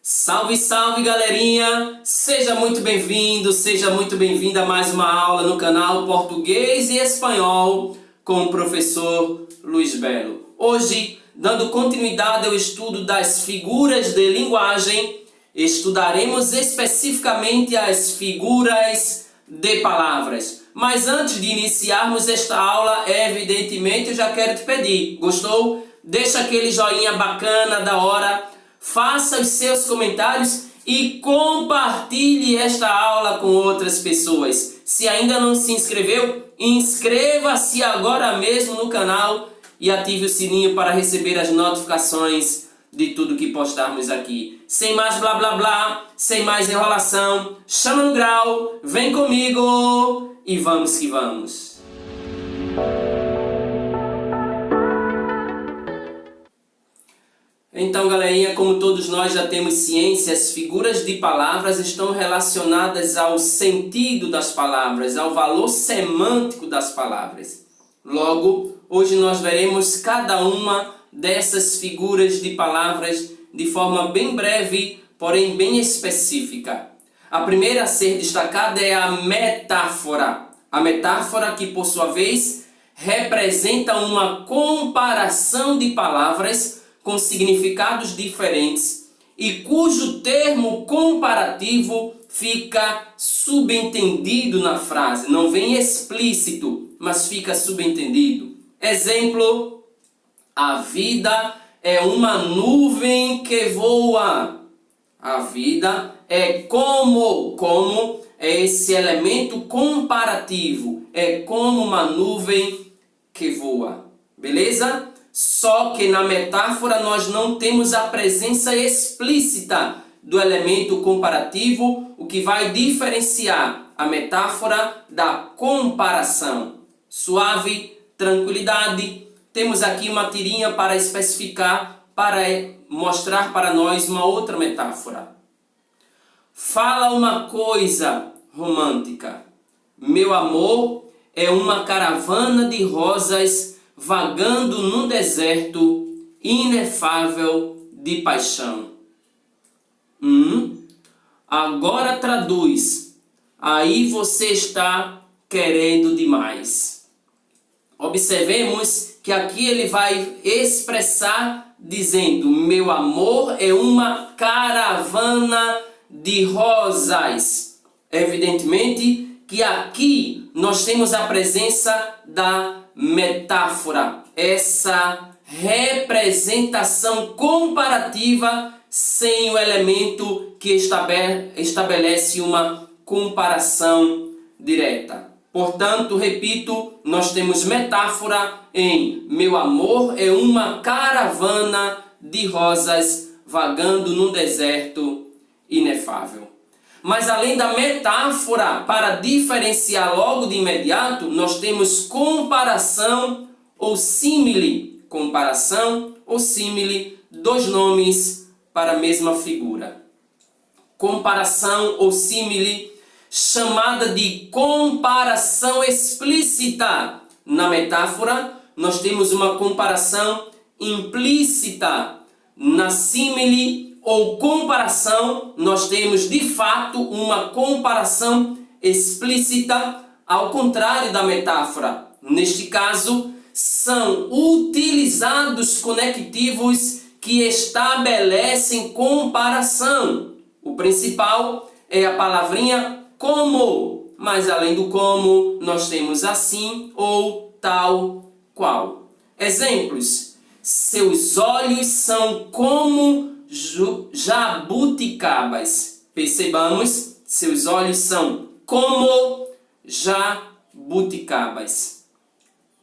Salve, salve, galerinha! Seja muito bem-vindo, seja muito bem-vinda a mais uma aula no canal Português e Espanhol com o professor Luiz Belo. Hoje, dando continuidade ao estudo das figuras de linguagem, estudaremos especificamente as figuras de palavras. Mas antes de iniciarmos esta aula, evidentemente eu já quero te pedir, gostou? Deixa aquele joinha bacana, da hora, faça os seus comentários e compartilhe esta aula com outras pessoas. Se ainda não se inscreveu, inscreva-se agora mesmo no canal e ative o sininho para receber as notificações de tudo que postarmos aqui. Sem mais blá blá blá, sem mais enrolação, chama no grau, vem comigo e vamos que vamos. Então, galerinha, como todos nós já temos ciência, as figuras de palavras estão relacionadas ao sentido das palavras, ao valor semântico das palavras. Logo, hoje nós veremos cada uma dessas figuras de palavras de forma bem breve, porém bem específica. A primeira a ser destacada é a metáfora. A metáfora que, por sua vez, representa uma comparação de palavras com significados diferentes e cujo termo comparativo fica subentendido na frase. Não vem explícito, mas fica subentendido. Exemplo: a vida é uma nuvem que voa. A vida é como é esse elemento comparativo. É como uma nuvem que voa. Beleza? Só que na metáfora nós não temos a presença explícita do elemento comparativo, o que vai diferenciar a metáfora da comparação. Suave, tranquilidade. Temos aqui uma tirinha para especificar, para mostrar para nós uma outra metáfora. Fala uma coisa romântica. Meu amor é uma caravana de rosas vagando num deserto inefável de paixão. Agora traduz. Aí você está querendo demais. Observemos que aqui ele vai expressar dizendo: meu amor é uma caravana de rosas. Evidentemente que aqui nós temos a presença da metáfora, essa representação comparativa sem o elemento que estabelece uma comparação direta. Portanto, repito, nós temos metáfora em meu amor é uma caravana de rosas vagando num deserto inefável. Mas além da metáfora, para diferenciar logo de imediato, nós temos comparação ou símile. Comparação ou símile, dois nomes para a mesma figura. Comparação ou símile, chamada de comparação explícita. Na metáfora, nós temos uma comparação implícita. Na símile ou comparação, nós temos de fato uma comparação explícita, ao contrário da metáfora. Neste caso, são utilizados conectivos que estabelecem comparação. O principal é a palavrinha como, mas além do como, nós temos assim ou tal qual. Exemplos: seus olhos são como jabuticabas. Percebamos, seus olhos são como jabuticabas.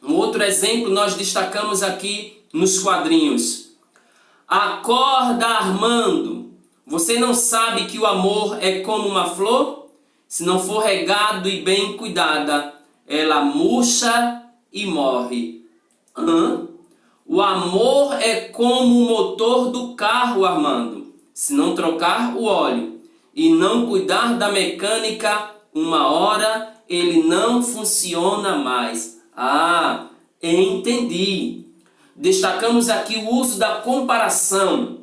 Um outro exemplo nós destacamos aqui nos quadrinhos. Acorda, Armando. Você não sabe que o amor é como uma flor? Se não for regado e bem cuidada, ela murcha e morre. O amor é como o motor do carro, Armando. Se não trocar o óleo e não cuidar da mecânica, uma hora ele não funciona mais. Entendi. Destacamos aqui o uso da comparação.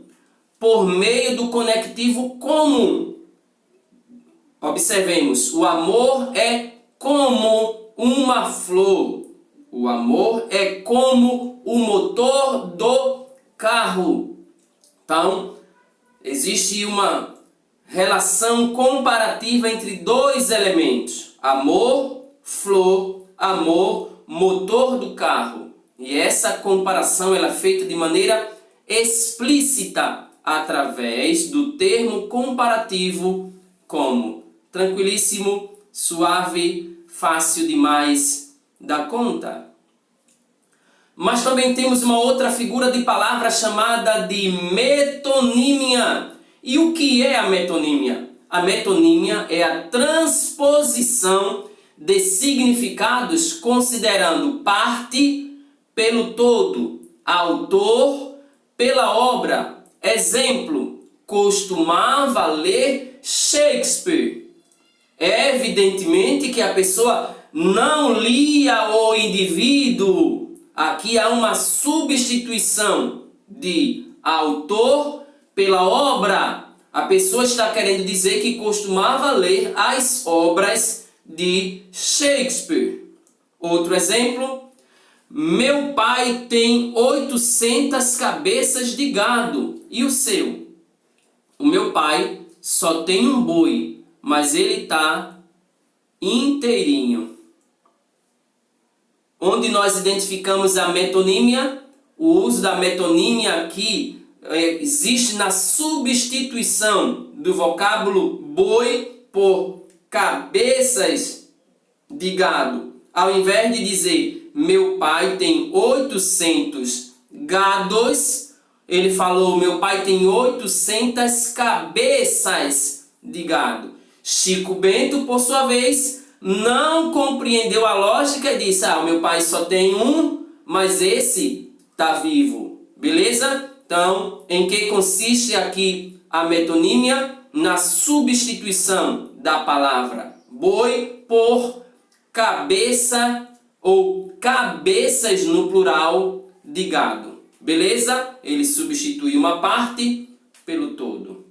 por meio do conectivo como. Observemos, o amor é como uma flor. O amor é como o motor do carro. Então, existe uma relação comparativa entre dois elementos. Amor, flor, amor, motor do carro. E essa comparação ela é feita de maneira explícita através do termo comparativo como tranquilíssimo, suave, fácil demais da conta. Mas também temos uma outra figura de palavra chamada de metonímia. E o que é a metonímia? A metonímia é a transposição de significados considerando parte pelo todo, autor pela obra. Exemplo, costumava ler Shakespeare. É evidentemente que a pessoa não lia o indivíduo. Aqui há uma substituição de autor pela obra. A pessoa está querendo dizer que costumava ler as obras de Shakespeare. Outro exemplo, meu pai tem 800 cabeças de gado. E o seu? O meu pai só tem um boi, mas ele está inteirinho. Onde nós identificamos a metonímia, o uso da metonímia aqui existe na substituição do vocábulo boi por cabeças de gado. Ao invés de dizer meu pai tem 800 gados, ele falou meu pai tem 800 cabeças de gado. Chico Bento, por sua vez, não compreendeu a lógica e disse, meu pai só tem um, mas esse está vivo. Beleza? Então, em que consiste aqui a metonímia? Na substituição da palavra boi por cabeça ou cabeças no plural de gado. Beleza? Ele substitui uma parte pelo todo.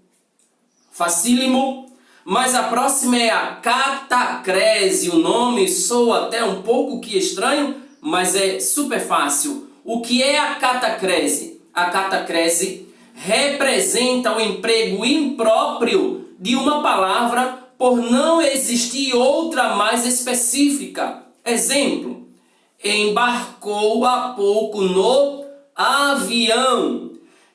Facílimo. Mas a próxima é a catacrese. O nome soa até um pouco que estranho, mas é super fácil. O que é a catacrese? A catacrese representa o emprego impróprio de uma palavra por não existir outra mais específica. Exemplo, embarcou há pouco no avião.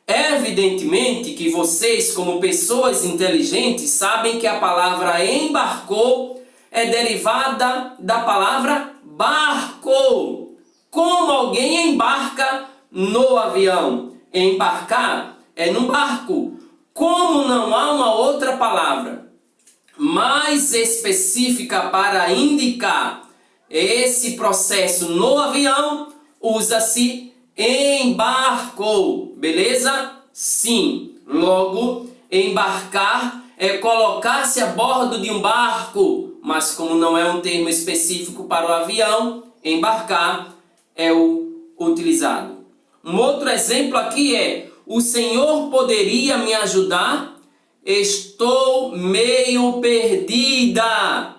Evidentemente que vocês, como pessoas inteligentes, sabem que a palavra embarcou é derivada da palavra barco. Como alguém embarca no avião? Embarcar é num barco. Como não há uma outra palavra mais específica para indicar esse processo no avião, usa-se embarcou, beleza? Sim. Logo, embarcar é colocar-se a bordo de um barco, mas como não é um termo específico para o avião, embarcar é o utilizado. Um outro exemplo aqui é, o senhor poderia me ajudar? Estou meio perdida.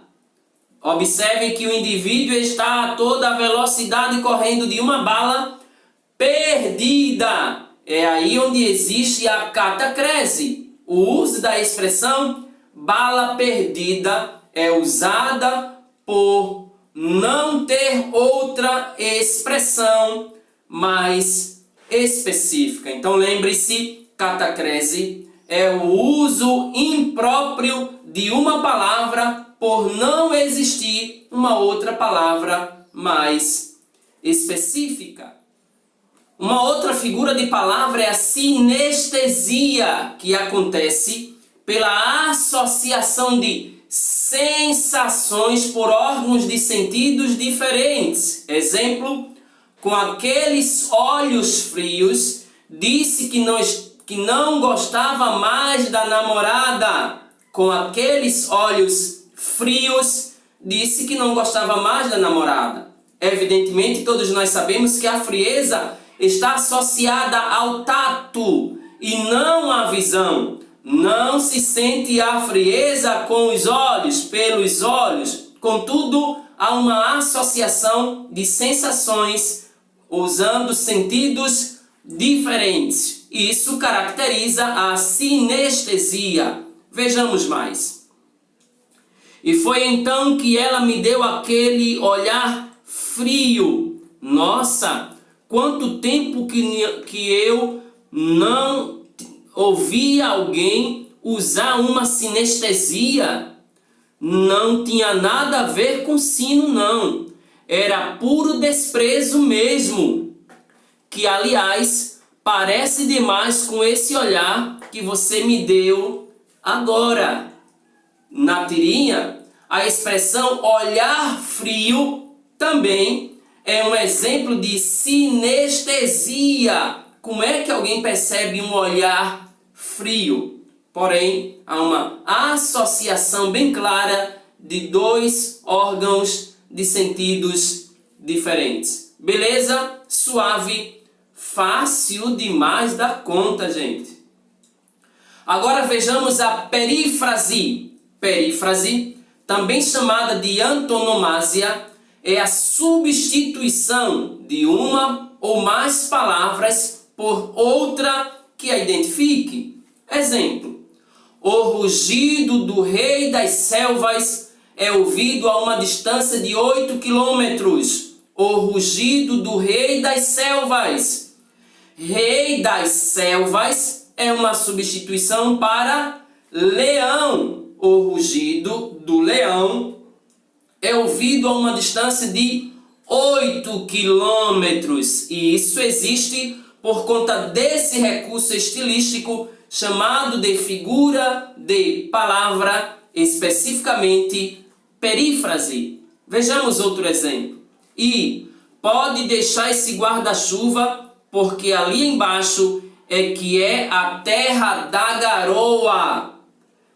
Observe que o indivíduo está a toda a velocidade correndo de uma bala perdida. É aí onde existe a catacrese. O uso da expressão bala perdida é usada por não ter outra expressão mais específica. Então lembre-se, catacrese é o uso impróprio de uma palavra por não existir uma outra palavra mais específica. Uma outra figura de palavra é a sinestesia, que acontece pela associação de sensações por órgãos de sentidos diferentes. Exemplo, com aqueles olhos frios, disse que não gostava mais da namorada. Com aqueles olhos frios, disse que não gostava mais da namorada. Evidentemente, todos nós sabemos que a frieza está associada ao tato e não a visão. Não se sente a frieza com os olhos, pelos olhos. Contudo, há uma associação de sensações usando sentidos diferentes. Isso caracteriza a sinestesia. Vejamos mais. E foi então que ela me deu aquele olhar frio. Nossa, quanto tempo que eu não ouvi alguém usar uma sinestesia. Não tinha nada a ver com sino, não. Era puro desprezo mesmo. Que, aliás, parece demais com esse olhar que você me deu agora. Na tirinha, a expressão olhar frio também é um exemplo de sinestesia. Como é que alguém percebe um olhar frio? Porém, há uma associação bem clara de dois órgãos de sentidos diferentes. Beleza? Suave, fácil demais da conta, gente. Agora vejamos a perífrase. Perífrase, também chamada de antonomásia, é a substituição de uma ou mais palavras por outra que a identifique. Exemplo: o rugido do rei das selvas é ouvido a uma distância de 8 quilômetros. O rugido do rei das selvas. Rei das selvas é uma substituição para leão. O rugido do leão é ouvido a uma distância de 8 quilômetros. E isso existe por conta desse recurso estilístico chamado de figura de palavra, especificamente perífrase. Vejamos outro exemplo. E pode deixar esse guarda-chuva, porque ali embaixo é que é a terra da garoa.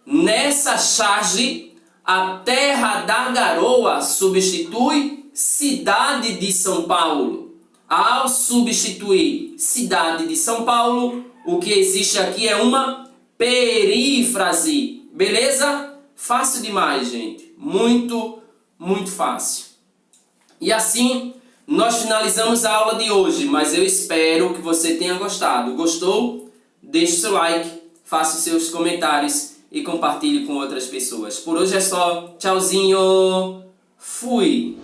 Nessa charge, a terra da garoa substitui cidade de São Paulo. Ao substituir cidade de São Paulo, o que existe aqui é uma perífrase. Beleza? Fácil demais, gente. Muito, muito fácil. E assim, nós finalizamos a aula de hoje, mas eu espero que você tenha gostado. Gostou? Deixe seu like, faça os seus comentários e compartilhe com outras pessoas. Por hoje é só. Tchauzinho. Fui.